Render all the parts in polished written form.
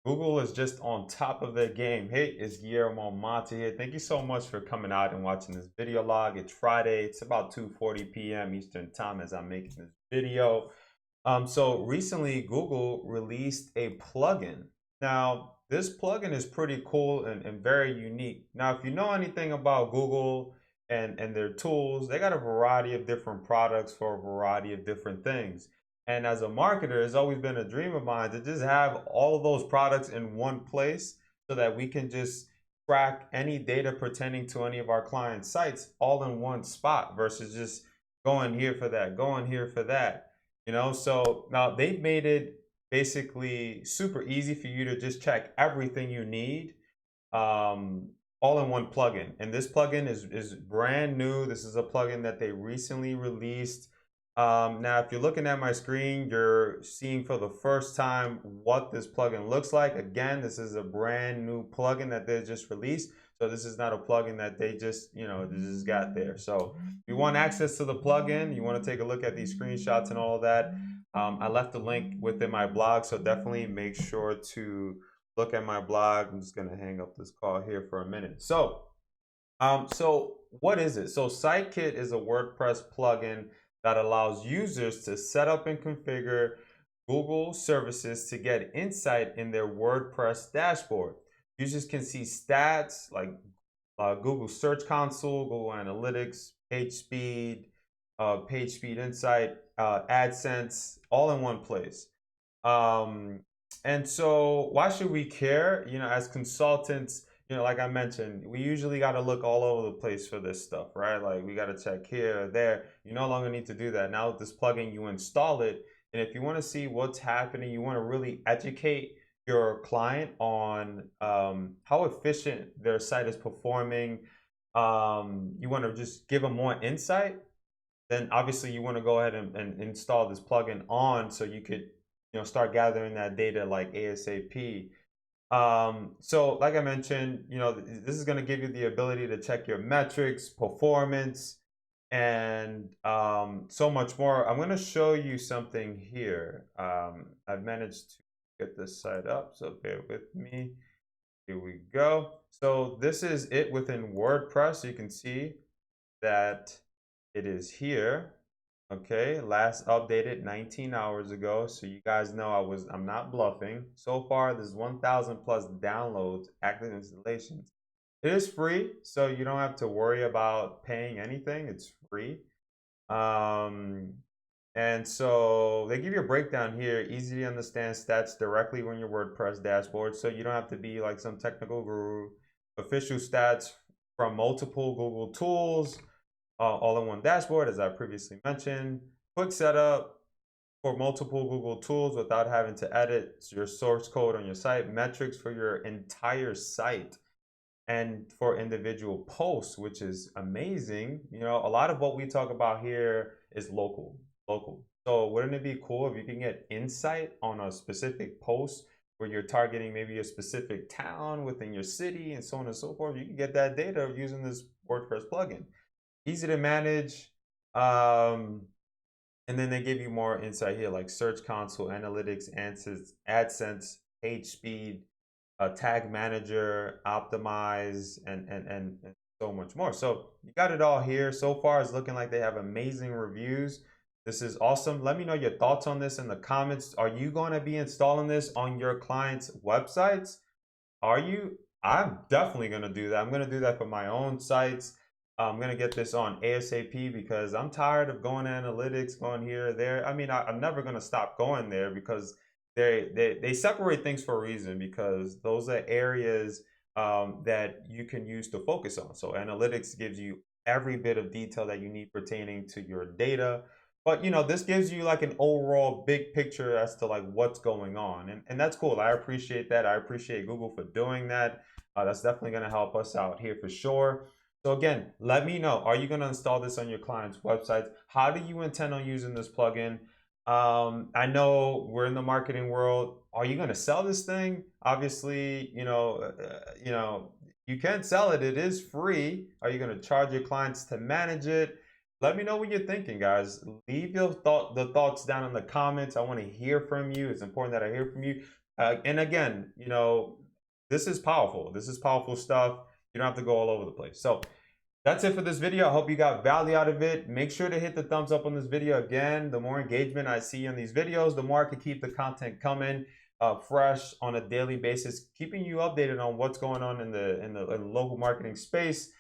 Google is just on top of their game. Hey, it's Guillermo here. Thank you so much for coming out and watching this video log. It's Friday. It's about 2:40 p.m. Eastern time as I'm making this video. So recently Google released a plugin. Now, this plugin is pretty cool and very unique. Now, if you know anything about Google and their tools, they got a variety of different products for a variety of different things. And as a marketer, it's always been a dream of mine to just have all of those products in one place so that we can just track any data pertaining to any of our client sites all in one spot versus just going here for that, going here for that. So now they've made it basically super easy for you to just check everything you need all in one plugin. And this plugin is brand new. This is a plugin that they recently released. Now, if you're looking at my screen, you're seeing for the first time what this plugin looks like. Again, this is a brand new plugin that they just released. So this is not a plugin that they just got there. So if you want access to the plugin, you want to take a look at these screenshots and all of that. I left the link within my blog, so definitely make sure to look at my blog. I'm just gonna hang up this call here for a minute. So what is it? So Sitekit is a WordPress plugin that allows users to set up and configure Google services to get insight in their WordPress dashboard. Users can see stats like Google Search Console, Google Analytics, page speed insight, AdSense, all in one place. And so why should we care? As consultants, like I mentioned, we usually got to look all over the place for this stuff, right? Like we got to check here or there. You no longer need to do that. Now with this plugin, you install it. And if you want to see what's happening, you want to really educate your client on how efficient their site is performing. You want to just give them more insight. Then obviously you want to go ahead and install this plugin on so you could start gathering that data like ASAP. So like I mentioned, this is going to give you the ability to check your metrics, performance, and so much more. I'm going to show you something here. I've managed to get this site up, so bear with me. Here we go. So this is it within WordPress. You can see that it is here. Okay, last updated 19 hours ago. So you guys know I'm not bluffing. So far, there's 1,000 plus downloads, active installations. It is free, so you don't have to worry about paying anything. It's free. And so they give you a breakdown here, easy to understand stats directly on your WordPress dashboard. So you don't have to be like some technical guru. Official stats from multiple Google tools, all in one dashboard, as I previously mentioned. Quick setup for multiple Google tools without having to edit your source code on your site. Metrics for your entire site and for individual posts, which is amazing. A lot of what we talk about here is local. So wouldn't it be cool if you can get insight on a specific post where you're targeting maybe a specific town within your city and so on and so forth? You can get that data using this WordPress plugin. Easy to manage. And then they give you more insight here, like Search Console, Analytics, AdSense, page speed, Tag Manager, Optimize, and so much more. So you got it all here. So far, it's looking like they have amazing reviews. This is awesome. Let me know your thoughts on this in the comments. Are you going to be installing this on your clients' websites? Are you? I'm definitely going to do that. I'm going to do that for my own sites. I'm going to get this on ASAP because I'm tired of going to analytics, going here or there. I mean, I'm never going to stop going there because they separate things for a reason, because those are areas that you can use to focus on. So analytics gives you every bit of detail that you need pertaining to your data. But this gives you like an overall big picture as to like what's going on. And that's cool. I appreciate that. I appreciate Google for doing that. That's definitely going to help us out here for sure. So again, let me know, are you going to install this on your client's websites? How do you intend on using this plugin? I know we're in the marketing world. Are you going to sell this thing? Obviously, you can sell it. It is free. Are you going to charge your clients to manage it? Let me know what you're thinking, guys. Leave the thoughts down in the comments. I want to hear from you. It's important that I hear from you. And again, you know, this is powerful. This is powerful stuff. You don't have to go all over the place. So that's it for this video. I hope you got value out of it. Make sure to hit the thumbs up on this video. Again, the more engagement I see on these videos, the more I can keep the content coming fresh on a daily basis, keeping you updated on what's going on in the local marketing space.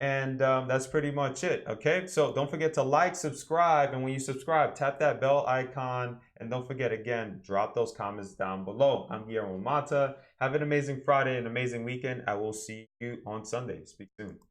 And that's pretty much it. Okay, so don't forget to like, subscribe, and when you subscribe, tap that bell icon, and don't forget, again, drop those comments down below. I'm Guillermo Mata. Have an amazing Friday, an amazing weekend. I will see you on Sunday. Speak soon.